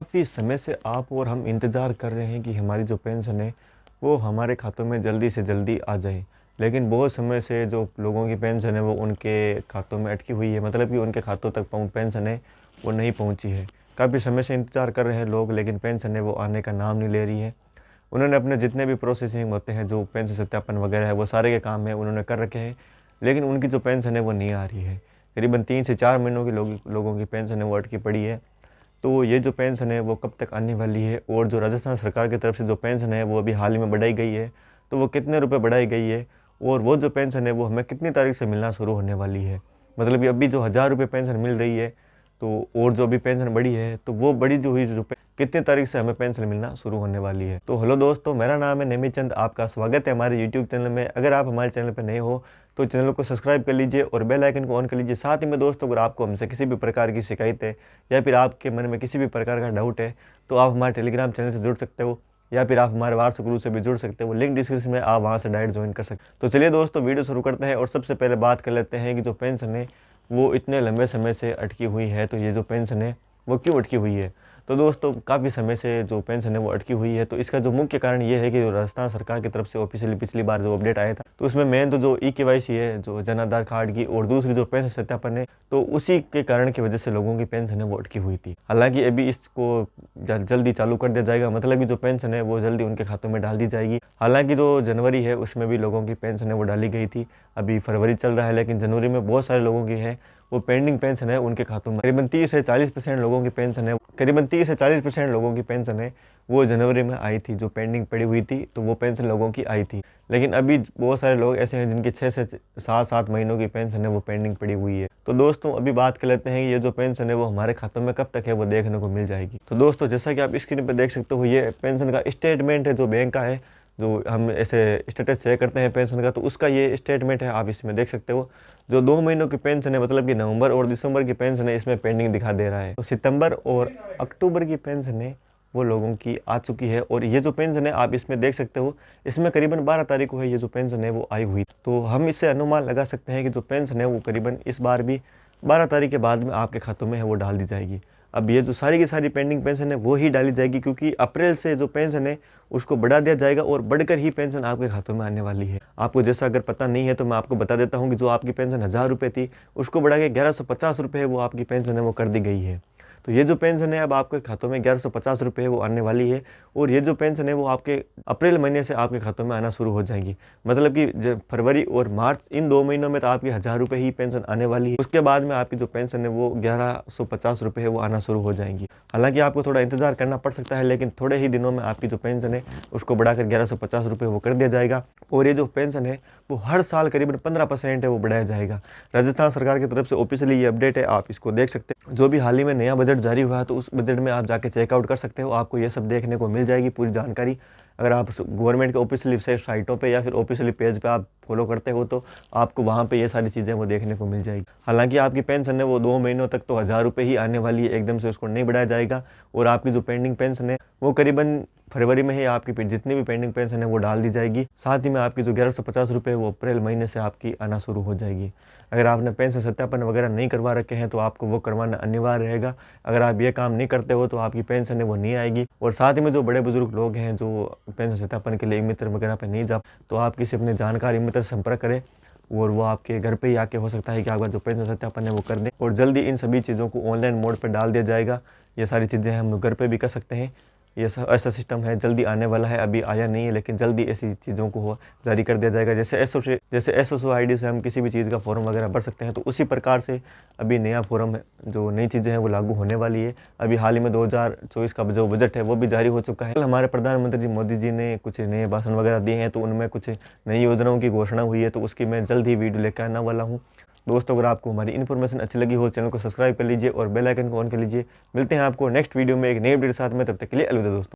काफ़ी समय से आप और हम इंतज़ार कर रहे हैं कि हमारी जो पेंशन है वो हमारे खातों में जल्दी से जल्दी आ जाए। लेकिन बहुत समय से जो लोगों की पेंशन है वो उनके खातों में अटकी हुई है, मतलब कि उनके खातों तक पेंशन है वो नहीं पहुंची है। काफ़ी समय से इंतज़ार कर रहे हैं लोग, लेकिन पेंशन है वो आने का नाम नहीं ले रही है। उन्होंने अपने जितने भी प्रोसेसिंग होते हैं, जो पेंशन सत्यापन वगैरह है, वो सारे के काम है उन्होंने कर रखे हैं, लेकिन उनकी जो पेंशन है वो नहीं आ रही है। करीबन 3 से 4 महीनों की लोगों की पेंशन है वो अटकी पड़ी है। तो ये जो पेंशन है वो कब तक आने वाली है, और जो राजस्थान सरकार की तरफ से जो पेंशन है वो अभी हाल ही में बढ़ाई गई है, तो वो कितने रुपए बढ़ाई गई है, और वो जो पेंशन है वो हमें कितनी तारीख से मिलना शुरू होने वाली है। मतलब कि अभी जो 1000 रुपये पेंशन मिल रही है, तो और जो अभी पेंशन बढ़ी है तो वो बड़ी जो हुई रुपये कितनी तारीख से हमें पेंशन मिलना शुरू होने वाली है। तो हेलो दोस्तों, मेरा नाम है नेमी चंद, आपका स्वागत है हमारे यूट्यूब चैनल में। अगर आप हमारे चैनल पर नए हो तो चैनल को सब्सक्राइब कर लीजिए और बेल आइकन को ऑन कर लीजिए। साथ ही में दोस्तों, अगर आपको हमसे किसी भी प्रकार की शिकायत है या फिर आपके मन में किसी भी प्रकार का डाउट है, तो आप हमारे टेलीग्राम चैनल से जुड़ सकते हो, या फिर आप हमारे व्हाट्सएप ग्रुप से भी जुड़ सकते हो। लिंक डिस्क्रिप्शन में, आप वहाँ से डायरेक्ट ज्वाइन कर सकते हो। तो चलिए दोस्तों, वीडियो शुरू करते हैं और सबसे पहले बात कर लेते हैं कि जो पेंशन है वो इतने लंबे समय से अटकी हुई है। तो ये जो पेंशन है वो क्यों अटकी हुई है? तो दोस्तों, काफ़ी समय से जो पेंशन है वो अटकी हुई है। तो इसका जो मुख्य कारण ये है कि जो राजस्थान सरकार की तरफ से ऑफिशियली पिछली बार जो अपडेट आया था, तो उसमें मेन तो जो ई-केवाईसी है, जो जन आधार कार्ड की, और दूसरी जो पेंशन सत्यापन है, तो उसी के कारण की वजह से लोगों की पेंशन है वो अटकी हुई थी। हालांकि अभी इसको जल्दी चालू कर दिया जाएगा, मतलब कि जो पेंशन है वो जल्दी उनके खातों में डाल दी जाएगी। हालांकि जो जनवरी है उसमें भी लोगों की पेंशन है वो डाली गई थी। अभी फरवरी चल रहा है, लेकिन जनवरी में बहुत सारे लोगों की है वो पेंडिंग पेंशन है उनके खातों में। करीबन 30 से 40% लोगों की पेंशन है, करीबन 30 से 40% लोगों की पेंशन है वो जनवरी में आई थी, जो पेंडिंग पड़ी हुई थी, तो वो पेंशन लोगों की आई थी। लेकिन अभी बहुत सारे लोग ऐसे हैं जिनकी 6 से 7 महीनों की पेंशन है वो पेंडिंग पड़ी हुई है। तो दोस्तों, अभी बात कर लेते हैं कि ये जो पेंशन है वो हमारे खातों में कब तक है वो देखने को मिल जाएगी। तो दोस्तों, जैसा कि आप स्क्रीन पर देख सकते हो, ये पेंशन का स्टेटमेंट है जो बैंक का है, जो हम ऐसे स्टेटस चेक करते हैं पेंशन का, तो उसका ये स्टेटमेंट है, आप इसमें देख सकते हो। जो 2 महीनों की पेंशन है, मतलब कि नवंबर और दिसंबर की पेंशन है, इसमें पेंडिंग दिखा दे रहा है। तो सितंबर और अक्टूबर की पेंशन है वो लोगों की आ चुकी है। और ये जो पेंशन है आप इसमें देख सकते हो, इसमें करीबन 12 तारीख को है ये जो पेंशन है वो आई हुई। तो हम इससे अनुमान लगा सकते हैं कि जो पेंशन है वो करीबन इस बार भी 12 तारीख के बाद में आपके खातों में है वो डाल दी जाएगी। अब ये जो सारी की सारी पेंडिंग पेंशन है वो ही डाली जाएगी, क्योंकि अप्रैल से जो पेंशन है उसको बढ़ा दिया जाएगा, और बढ़कर ही पेंशन आपके खातों में आने वाली है। आपको जैसा अगर पता नहीं है तो मैं आपको बता देता हूँ कि जो आपकी पेंशन 1000 रुपये थी, उसको बढ़ा के 1150 रुपये है वो आपकी पेंशन है वो कर दी गई है। तो ये जो पेंशन है अब आपके खातों में 1150 रुपये वो आने वाली है, और ये जो पेंशन है वो आपके अप्रैल महीने से आपके खातों में आना शुरू हो जाएगी। मतलब कि जब फरवरी और मार्च, इन 2 महीनों में तो आपकी 1000 रुपये ही पेंशन आने वाली है। उसके बाद में आपकी जो पेंशन है वो 1150 रुपये है वो आना शुरू हो जाएंगी। हालांकि आपको थोड़ा इंतजार करना पड़ सकता है, लेकिन थोड़े ही दिनों में आपकी जो पेंशन है उसको बढ़ाकर 1150 रुपये वो कर दिया जाएगा। और ये जो पेंशन है वो हर साल करीबन 15% है वो बढ़ाया जाएगा। राजस्थान सरकार की तरफ से ऑफिशियली ये अपडेट है, आप इसको देख सकते हैं। जो भी हाल ही में नया बजट जारी हुआ है, तो उस बजट में आप जाके चेकआउट कर सकते हो, आपको ये सब देखने को मिल जाएगी पूरी जानकारी। अगर आप गवर्नमेंट के ऑफिशियली साइटों पे या फिर ऑफिशियली पेज पे आप फॉलो करते हो, तो आपको वहाँ पे ये सारी चीज़ें वो देखने को मिल जाएगी। हालांकि आपकी पेंशन है वो 2 महीनों तक तो 1000 रुपये ही आने वाली है, एकदम से उसको नहीं बढ़ाया जाएगा। और आपकी जो पेंडिंग पेंशन है वो करीबन फरवरी में ही आपकी जितनी भी पेंडिंग पेंशन है वो डाल दी जाएगी। साथ ही में आपकी जो 1150 रुपये वो अप्रैल महीने से आपकी आना शुरू हो जाएगी। अगर आपने पेंशन सत्यापन वगैरह नहीं करवा रखे हैं तो आपको वो करवाना अनिवार्य रहेगा। अगर आप ये काम नहीं करते हो तो आपकी पेंशन है वो नहीं आएगी। और साथ ही में जो बड़े बुजुर्ग लोग हैं जो पेंशन सत्यापन के लिए मित्र वगैरह पे नहीं जा, तो आप किसी अपने जानकार मित्र से संपर्क करें, और वो आपके घर पे ही आके हो सकता है कि आपका जो पेंशन सत्यापन है वो कर दें, और जल्दी इन सभी चीज़ों को ऑनलाइन मोड पर डाल दिया जाएगा। ये सारी चीज़ें हम घर पे भी कर सकते हैं। ये ऐसा सिस्टम है, जल्दी आने वाला है, अभी आया नहीं है, लेकिन जल्दी ऐसी चीज़ों को जारी कर दिया जाएगा। जैसे एसओ आईडी से हम किसी भी चीज़ का फॉर्म वगैरह भर सकते हैं, तो उसी प्रकार से अभी नया फॉर्म है, जो नई चीज़ें हैं वो लागू होने वाली है। अभी हाल ही में 2024 का जो बजट है वो भी जारी हो चुका है। कल हमारे प्रधानमंत्री जी मोदी जी ने कुछ नए भाषण वगैरह दिए हैं, तो उनमें कुछ नई योजनाओं की घोषणा हुई है, तो उसकी मैं जल्द ही वीडियो लेकर आने वाला हूँ। दोस्तों, अगर आपको हमारी इन्फॉर्मेशन अच्छी लगी हो, चैनल को सब्सक्राइब कर लीजिए और बेल आइकन को ऑन कर लीजिए। मिलते हैं आपको नेक्स्ट वीडियो में एक नए अपडेट के साथ में, तब तक के लिए अलविदा दोस्तों।